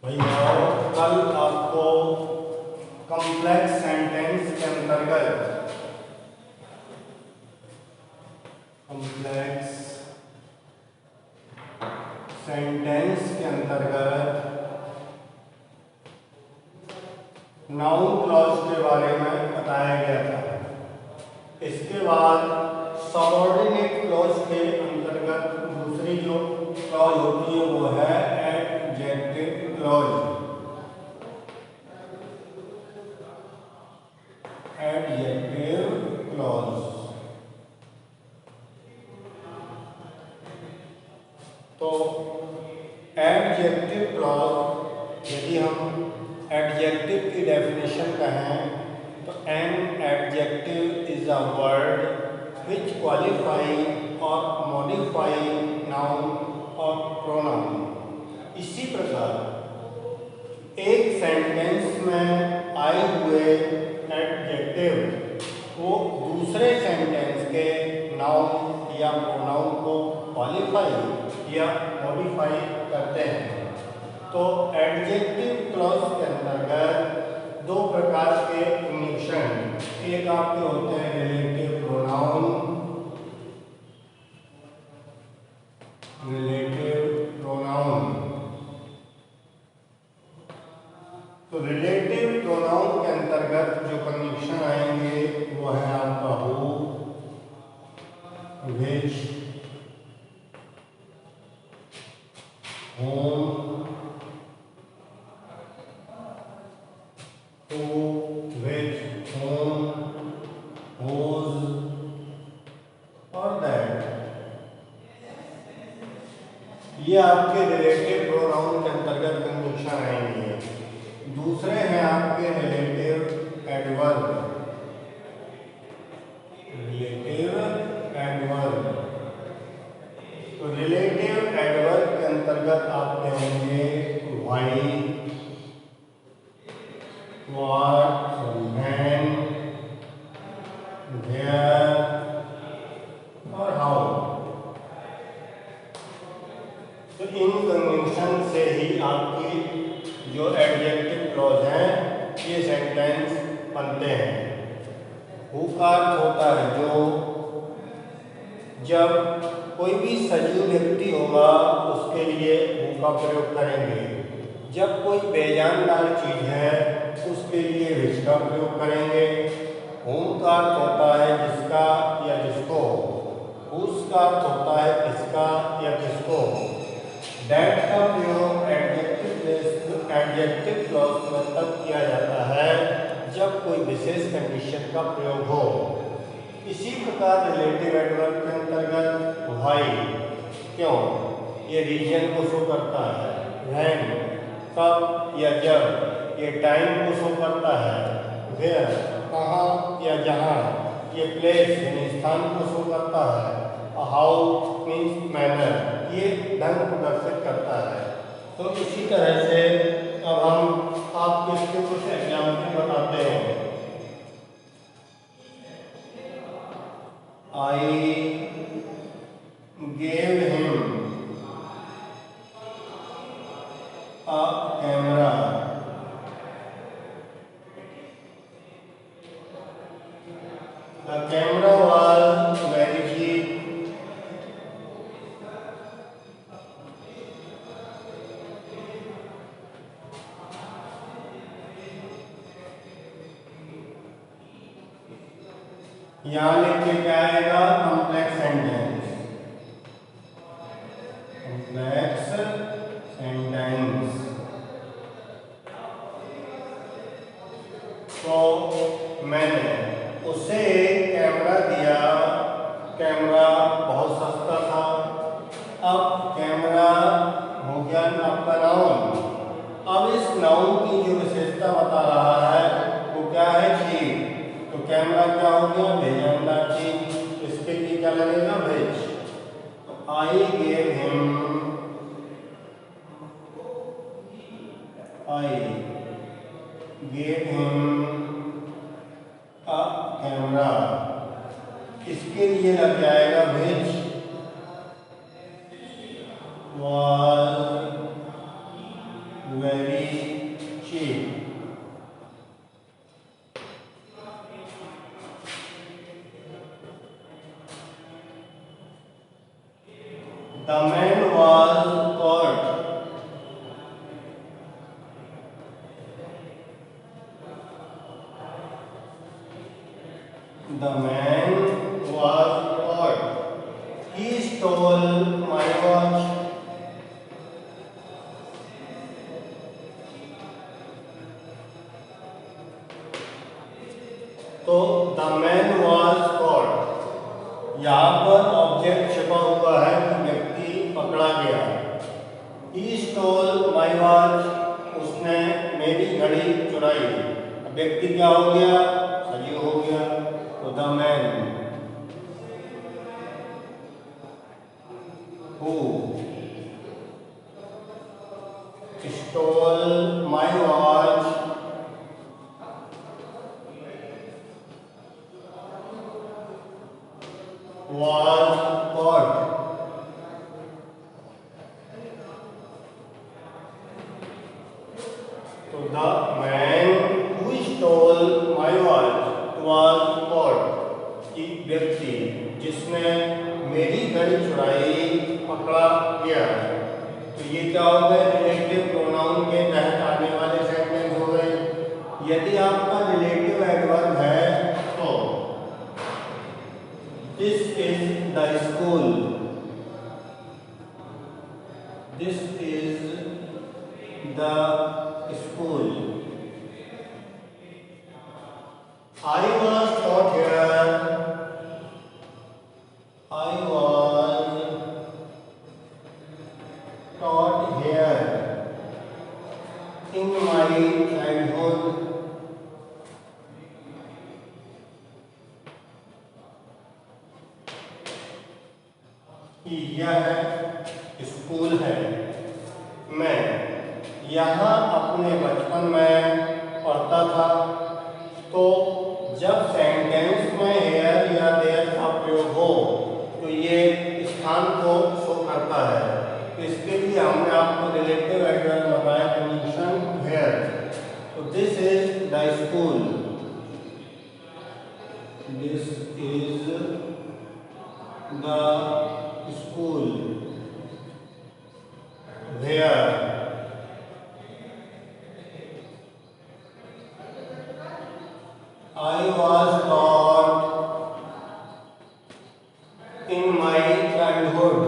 भैया कल आपको कॉम्प्लेक्स सेंटेंस के अंतर्गत नाउन क्लॉज के बारे में बताया गया था। इसके बाद सबऑर्डिनेट क्लॉज के अंतर्गत दूसरी जो क्लॉज होती है वो है एडजेक्टिव क्लॉज। एडजेक्टिव क्लॉज तो एडजेक्टिव क्लॉज यदि हम एडजेक्टिव की डेफिनेशन कहें तो an adjective is a word which qualify और मॉडिफाई नाउन और प्रोनाउन। इसी प्रकार एक सेंटेंस में आए हुए एडजेक्टिव वो दूसरे सेंटेंस के नाउन या प्रोनाउन को क्वालिफाई या मॉडिफाई करते हैं। तो एडजेक्टिव क्लॉज के अंतर्गत दो प्रकार के कंजंक्शन, एक आपके होते हैं रिलेटिव प्रोनाउन, तो रिलेटिव प्रोनाउन के अंतर्गत जो कंजंक्शन आएंगे वो है आपका who, which, whom, who, which, whom, whose और that। ये आपके रिलेटिव प्रोनाउन के अंतर्गत कंजंक्शन आएंगे। दूसरे हैं आपके रिलेटिव एडवर्ब। रिलेटिव एडवर्ब तो रिलेटिव एडवर्ब के अंतर्गत आप कहेंगे व्हाई, व्हाट, व्हेन, वेयर और हाउ। तो इन कंजंक्शन से ही आपकी जो एडजेक्टिव क्लॉज हैं ये सेंटेंस बनते हैं। हु का अर्थ होता है जो, जब कोई भी सजीव व्यक्ति होगा उसके लिए हु का प्रयोग करेंगे। जब कोई बेजानदार चीज है उसके लिए विच का प्रयोग करेंगे। हुम का अर्थ होता है जिसका या जिसको। हुस का अर्थ होता है किसका या किसको। दैट का प्रयोग एडजेक्टिव क्लॉज में तब किया जाता है जब कोई विशेष कंडीशन का प्रयोग हो। इसी प्रकार रिलेटिव एडवर्ब के अंतर्गत व्हाई, क्यों, ये रीजन को शो करता है। व्हेन, कब या जब, ये टाइम को शो करता है। वेयर, कहाँ या जहाँ, ये प्लेस यानी स्थान को शो करता है। हाउ मीन्स मैनर, ये ढंग प्रदर्शित करता है। तो इसी तरह से अब हम आपको इसके कुछ एग्जाम्पल बताते हैं। I gave him a camera. The camera was very cheap. यहाँ लिख के क्या आएगा, कॉम्प्लेक्स सेंटेंस। कॉम्प्लेक्स सेंटेंस तो मैंने उसे कैमरा दिया। कैमरा बहुत सस्ता था। अब कैमरा हो गया आपका नाउन। अब इस नाउन की जो विशेषता बता रहा है वो क्या है, चीज। तो कैमरा क्या हो गया, बेजानदार चीज। इसके लिए क्या लगेगा, व्हिच। तो I gave him, I gave him a camera. इसके लिए लग जाएगा which was very sheep. The man was caught. The man was caught. He stole my watch. तो द मैन वॉज कॉट, यहाँ पर ऑब्जेक्ट छपा हुआ है कि व्यक्ति पकड़ा गया। ही स्टोल माई वॉच, उसने मेरी घड़ी चुराई। व्यक्ति क्या हो गया? सजीव हो गया। तो the man who stole my watch was caught. So the man who stole my watch was caught. कि व्यक्ति जिसने मेरी घड़ी चुराई पकड़ा गया। तो ये क्या हो गए? रिलेटिव प्रोनाउन के तहत आने वाले सेंटेंस हो गए। यदि आपका रिलेटिव एडवर्ब है तो This is the school. This is the school. I was taught here. I was taught here in my childhood. यह स्कूल है। मैं यहाँ अपने बचपन में पढ़ता था। तो जब सेंटेंस में हेयर या देयर का प्रयोग हो तो ये स्थान को शो करता है। तो इसके लिए हमने आपको रिलेटिव एडवर्ब बताया कंजंक्शन हेयर। तो this is the school. This is the school where I was taught in my childhood.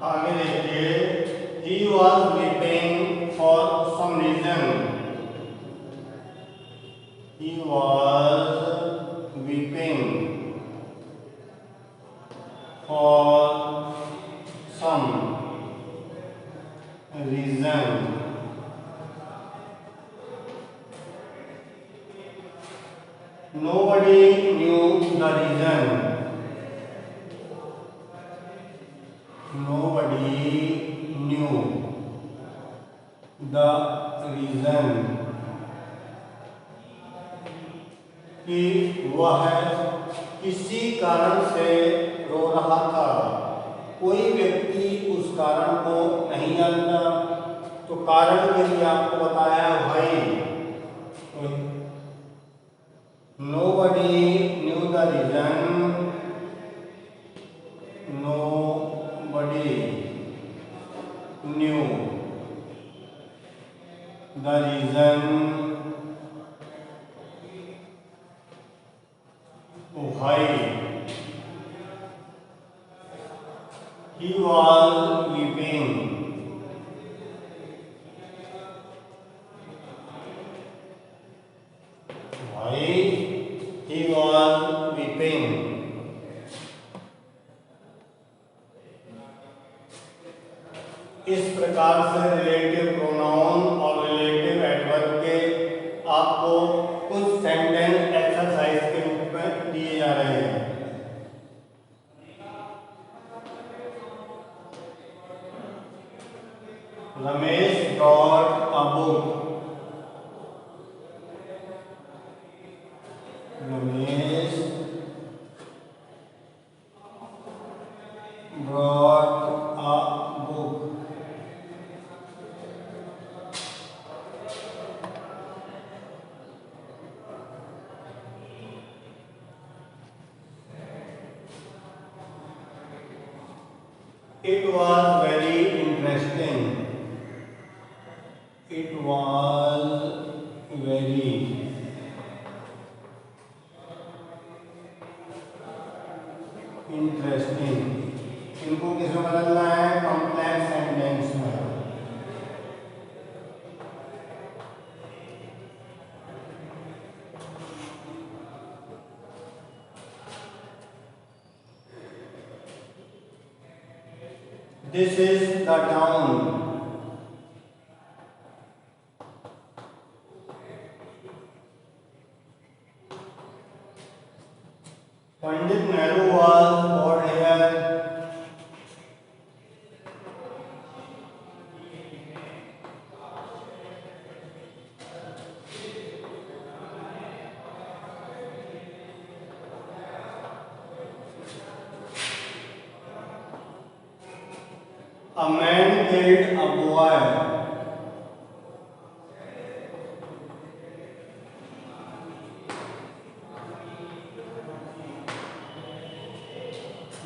आगे देखिए, he was weeping for some reason. He was weeping for some reason. Nobody knew the reason. Nobody knew the reason कि वह किसी कारण से रो रहा था। कोई व्यक्ति उस कारण को नहीं जानता। तो कारण के लिए आपको बताया भाई। Nobody knew the reason. Nobody knew the reason why he was weeping. Why he was weeping. प्रकार से रिलेटिव प्रोनाउन और रिलेटिव एडवर्ब के आपको कुछ सेंटेंस एक्सरसाइज के रूप में दिए जा रहे हैं। Ramesh brought a book. Ramesh brought a book. It was very interesting. It was very interesting. इनको किसमें बदलना है? कॉम्प्लेक्स सेंटेंस में। This is the town. Pandit Nehru was born here. A man killed a boy.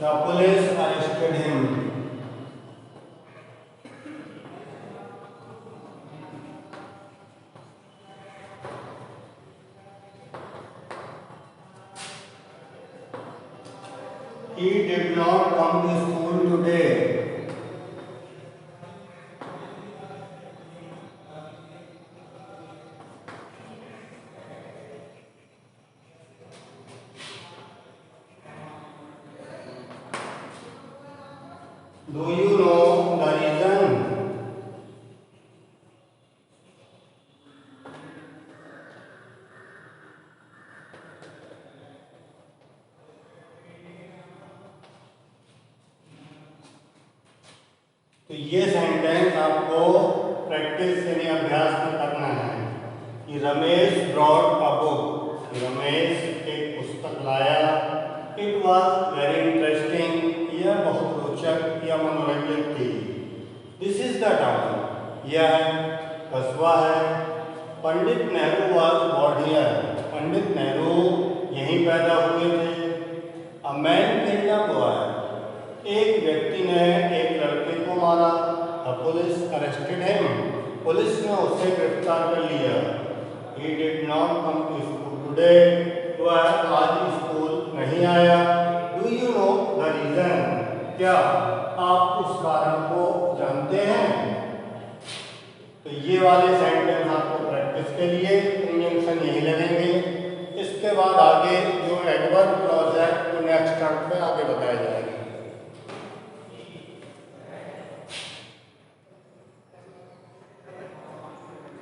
The police arrested him. He did not come to school today. Do you know the reason? तो ये sentence आपको practice यानी अभ्यास में करना है कि Ramesh brought a book. Ramesh एक पुस्तक लाया। It was very interesting. यह बहुत रोचक या मनोरंजक थी। This is the town. यह कस्बा है। Pandit Nehru was born here. Pandit Nehru यहीं पैदा हुए थे। A man killed a boy. एक व्यक्ति ने एक लड़के को मारा। The police arrested him. Police ने उसे गिरफ्तार कर लिया। He did not come to school today. वह आज स्कूल नहीं आया। Do you know the reason? क्या आप उस कारण को जानते हैं? तो ये वाले सेंटेंस आपको प्रैक्टिस के लिए कंजंक्शन यही लगेंगे। इसके बाद आगे जो एडवर्ब क्लॉज है वो नेक्स्ट टर्म में आगे बताया जाएगा।